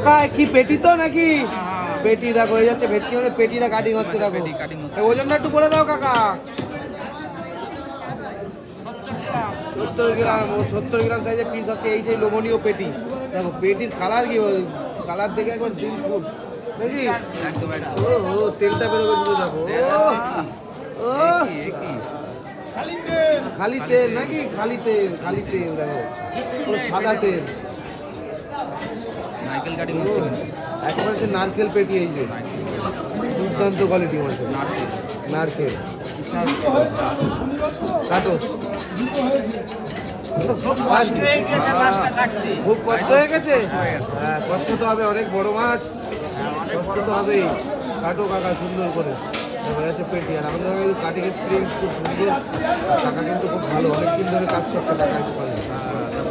কাকা কি পেটি তো নাকি? পেটি দেখো হয়ে যাচ্ছে, ভেটকি মাছের পেটিটা কাটিং হচ্ছে দেখো। ওজনটা একটু বলে দাও কাকা। 70 গ্রাম, ও 70 গ্রাম সাইজের পিস হচ্ছে এই সেই লোভনীয় পেটি। দেখো পেটির কালার কি, কালার দেখে একবার দিন ফুল নাকি? ও তেলটা বেরোবে শুধু দেখো। ও খালি তেল নাকি? খালি তেল, খালি তেল দেখো, সাদা তেল। নারকেল কাটিং হচ্ছে একেবারে সে নারকেল পেটি, এই যে দুর্দান্ত কোয়ালিটি মাছের নারকেল। কাটো, খুব কষ্ট হয়ে গেছে। হ্যাঁ কষ্ট তো হবে, অনেক বড় মাছ, কষ্ট তো হবেই। কাটো কাকা সুন্দর করে, দেখা যাচ্ছে পেটি। আর আমাদের কাটিং এক্সপিরিয়েন্স খুব সুন্দর, কাকা কিন্তু খুব ভালো, অনেকদিন ধরে কাজ করছে কাকা একটু ভালো।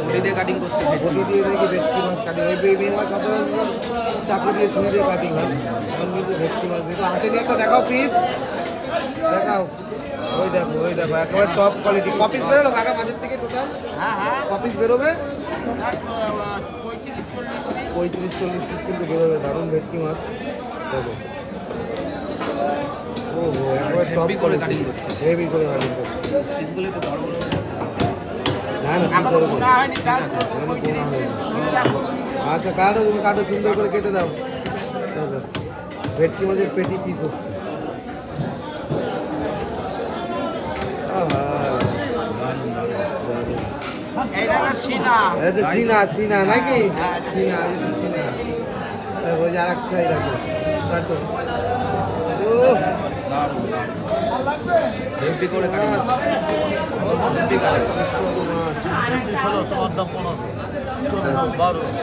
বডি দিয়ে কাটিং করছে, বডি দিয়ে নাকি ভেটকি মাছ কাটিং, এই মাছ সাধারণত চাকু দিয়ে ছুরি দিয়ে কাটিং হয়, এখন কিন্তু ভেটকি মাছ দেখো হাতে নিয়ে একটা দেখাও পিস, দেখাও। ওই দেখো, ওই দেখো একেবারে টপ কোয়ালিটি। কপিস বেরোলো কাকা মাঝের থেকে টোটাল? কপিস বেরোবে 35-40 পিস কিন্তু বেরোবে। দারুণ ভেটকি মাছ দেখো। ও একেবারে টপ করে কাটিং করছে, হেভি করে কাটিং করছে। পিসগুলো একটু বড় বড়। না না আচ্ছা কাটো, তুমি কাটো সুন্দর করে কেটে দাও। ভেটকি মাছের পেটি পিস হচ্ছে। সিনা সিনা নাকি? সিনা সিনা ওই যে আর এক সাইড আছে কাটো। হেভি করে কাটিং হচ্ছে, হেভি কাটিং। মাছ